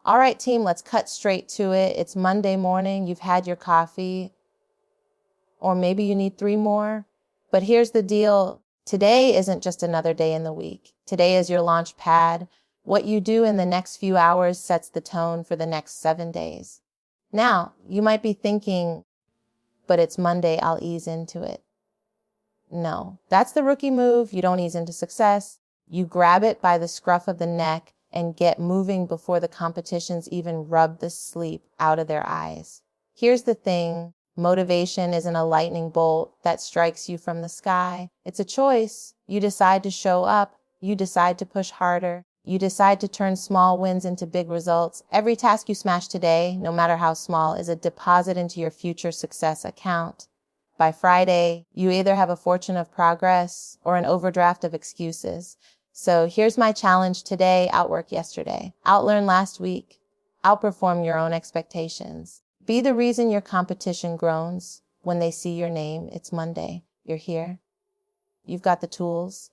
All right, team, let's cut straight to it. It's Monday morning. You've had your coffee, or maybe you need 3 more. But here's the deal. Today isn't just another day in the week. Today is your launch pad. What you do in the next few hours sets the tone for the next 7 days. Now, you might be thinking, but it's Monday, I'll ease into it. No, that's the rookie move. You don't ease into success. You grab it by the scruff of the neck and get moving before the competitions even rub the sleep out of their eyes. Here's the thing. Motivation isn't a lightning bolt that strikes you from the sky. It's a choice. You decide to show up. You decide to push harder. You decide to turn small wins into big results. Every task you smash today, no matter how small, is a deposit into your future success account. By Friday, you either have a fortune of progress or an overdraft of excuses. So here's my challenge today: outwork yesterday, outlearn last week, outperform your own expectations. Be the reason your competition groans. When they see your name, it's Monday. You're here. You've got the tools.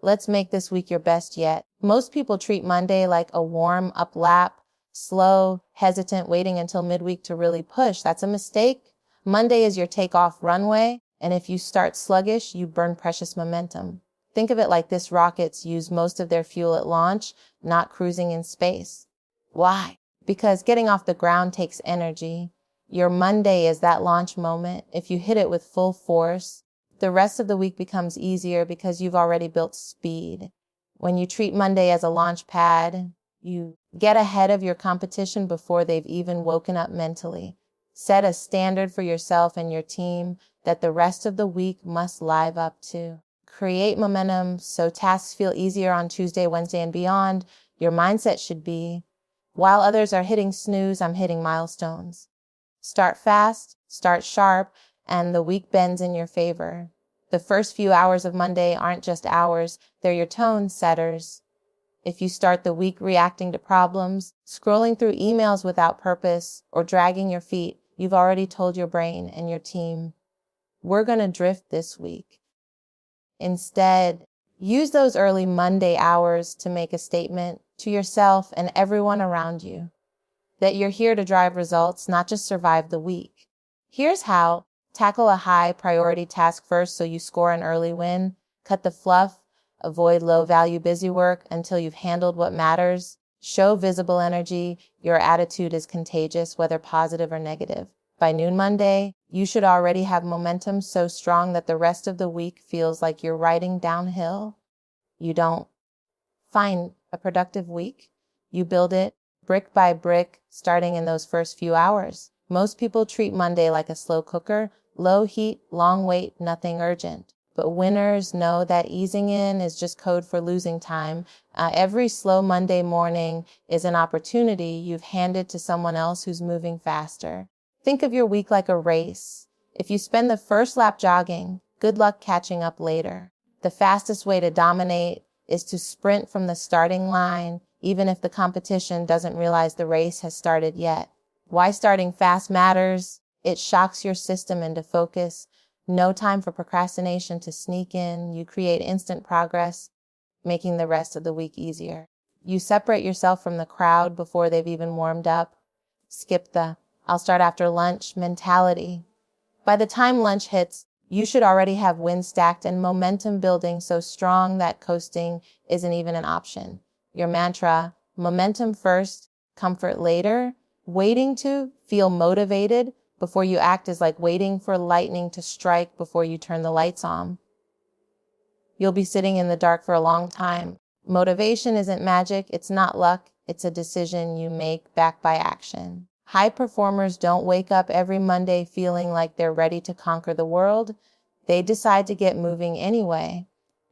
Let's make this week your best yet. Most people treat Monday like a warm-up lap, slow, hesitant, waiting until midweek to really push. That's a mistake. Monday is your takeoff runway, and if you start sluggish, you burn precious momentum. Think of it like this: rockets use most of their fuel at launch, not cruising in space. Why? Because getting off the ground takes energy. Your Monday is that launch moment. If you hit it with full force, the rest of the week becomes easier because you've already built speed. When you treat Monday as a launch pad, you get ahead of your competition before they've even woken up mentally. Set a standard for yourself and your team that the rest of the week must live up to. Create momentum so tasks feel easier on Tuesday, Wednesday, and beyond. Your mindset should be, while others are hitting snooze, I'm hitting milestones. Start fast, start sharp, and the week bends in your favor. The first few hours of Monday aren't just hours, they're your tone setters. If you start the week reacting to problems, scrolling through emails without purpose, or dragging your feet, you've already told your brain and your team, we're going to drift this week. Instead, use those early Monday hours to make a statement to yourself and everyone around you that you're here to drive results, not just survive the week. Here's how. Tackle a high priority task first so you score an early win. Cut the fluff. Avoid low-value busy work until you've handled what matters. Show visible energy. Your attitude is contagious, whether positive or negative. By noon Monday, you should already have momentum so strong that the rest of the week feels like you're riding downhill. You don't find a productive week. You build it brick by brick, starting in those first few hours. Most people treat Monday like a slow cooker: low heat, long wait, nothing urgent. But winners know that easing in is just code for losing time. Every slow Monday morning is an opportunity you've handed to someone else who's moving faster. Think of your week like a race. If you spend the first lap jogging, good luck catching up later. The fastest way to dominate is to sprint from the starting line, even if the competition doesn't realize the race has started yet. Why starting fast matters: it shocks your system into focus. No time for procrastination to sneak in. You create instant progress, making the rest of the week easier. You separate yourself from the crowd before they've even warmed up. Skip the "I'll start after lunch" mentality. By the time lunch hits, you should already have wins stacked and momentum building so strong that coasting isn't even an option. Your mantra: momentum first, comfort later. Waiting to feel motivated before you act is like waiting for lightning to strike before you turn the lights on. You'll be sitting in the dark for a long time. Motivation isn't magic, it's not luck, it's a decision you make backed by action. High performers don't wake up every Monday feeling like they're ready to conquer the world. They decide to get moving anyway.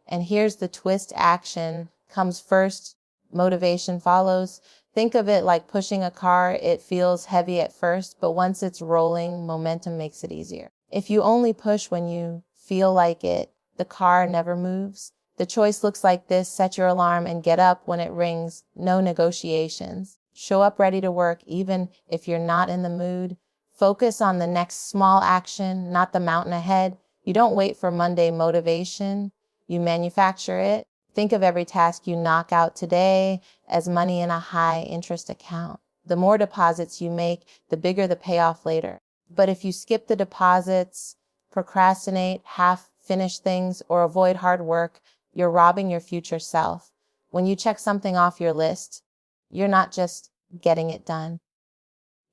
And here's the twist: action comes first, motivation follows. Think of it like pushing a car. It feels heavy at first, but once it's rolling, momentum makes it easier. If you only push when you feel like it, the car never moves. The choice looks like this: set your alarm and get up when it rings. No negotiations. Show up ready to work even if you're not in the mood. Focus on the next small action, not the mountain ahead. You don't wait for Monday motivation. You manufacture it. Think of every task you knock out today as money in a high-interest account. The more deposits you make, the bigger the payoff later. But if you skip the deposits, procrastinate, half finish things, or avoid hard work, you're robbing your future self. When you check something off your list, you're not just getting it done.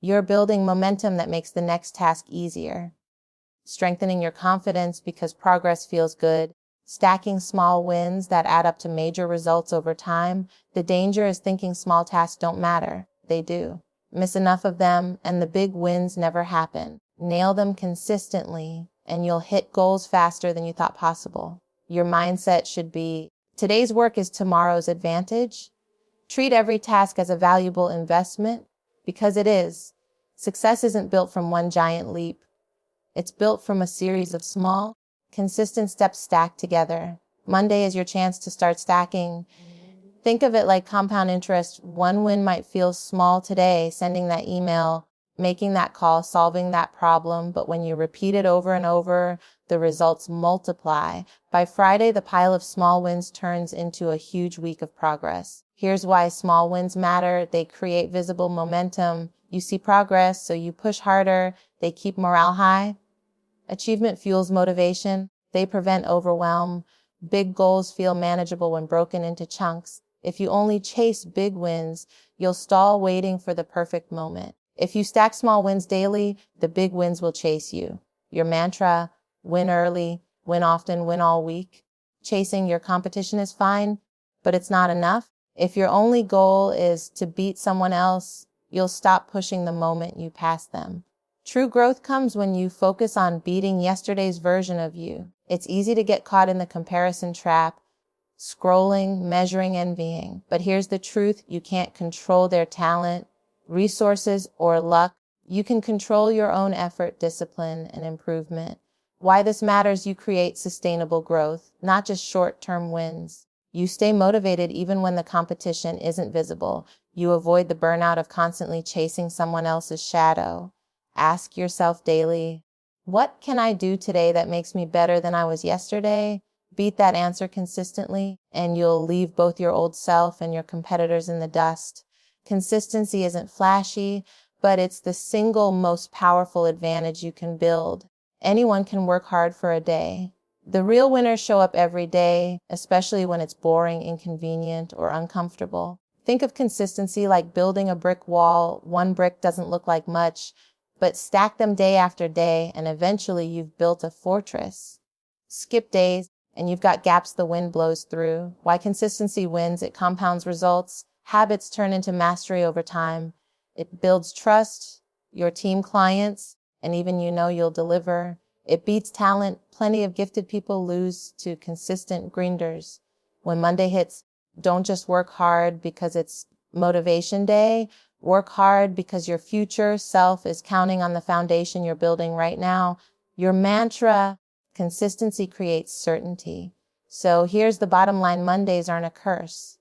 You're building momentum that makes the next task easier, strengthening your confidence because progress feels good, stacking small wins that add up to major results over time. The danger is thinking small tasks don't matter. They do. Miss enough of them and the big wins never happen. Nail them consistently and you'll hit goals faster than you thought possible. Your mindset should be, today's work is tomorrow's advantage. Treat every task as a valuable investment because it is. Success isn't built from one giant leap. It's built from a series of small, consistent steps stacked together. Monday is your chance to start stacking. Think of it like compound interest. One win might feel small today, sending that email, making that call, solving that problem, but when you repeat it over and over, the results multiply. By Friday, the pile of small wins turns into a huge week of progress. Here's why small wins matter. They create visible momentum. You see progress, so you push harder. They keep morale high. Achievement fuels motivation. They prevent overwhelm. Big goals feel manageable when broken into chunks. If you only chase big wins, you'll stall waiting for the perfect moment. If you stack small wins daily, the big wins will chase you. Your mantra, win early, win often, win all week. Chasing your competition is fine, but it's not enough. If your only goal is to beat someone else, you'll stop pushing the moment you pass them. True growth comes when you focus on beating yesterday's version of you. It's easy to get caught in the comparison trap, scrolling, measuring, envying. But here's the truth. You can't control their talent, resources, or luck. You can control your own effort, discipline, and improvement. Why this matters, you create sustainable growth, not just short-term wins. You stay motivated even when the competition isn't visible. You avoid the burnout of constantly chasing someone else's shadow. Ask yourself daily, what can I do today that makes me better than I was yesterday? Beat that answer consistently, and you'll leave both your old self and your competitors in the dust. Consistency isn't flashy, but it's the single most powerful advantage you can build. Anyone can work hard for a day. The real winners show up every day, especially when it's boring, inconvenient, or uncomfortable. Think of consistency like building a brick wall. One brick doesn't look like much, but stack them day after day, and eventually you've built a fortress. Skip days, and you've got gaps the wind blows through. Why consistency wins, it compounds results. Habits turn into mastery over time. It builds trust, your team, clients, and even you'll deliver. It beats talent. Plenty of gifted people lose to consistent grinders. When Monday hits, don't just work hard because it's motivation day. Work hard because your future self is counting on the foundation you're building right now. Your mantra, consistency creates certainty. So here's the bottom line. Mondays aren't a curse.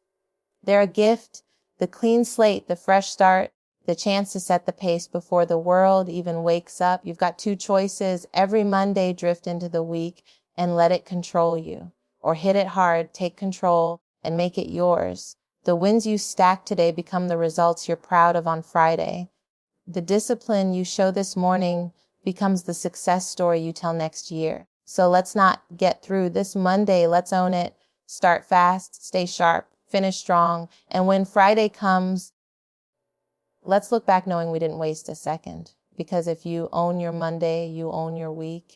They're a gift, the clean slate, the fresh start, the chance to set the pace before the world even wakes up. You've got two choices. Every Monday, drift into the week and let it control you. Or hit it hard, take control, and make it yours. The wins you stack today become the results you're proud of on Friday. The discipline you show this morning becomes the success story you tell next year. So let's not get through this Monday. Let's own it. Start fast, stay sharp, finish strong. And when Friday comes, let's look back knowing we didn't waste a second. Because if you own your Monday, you own your week.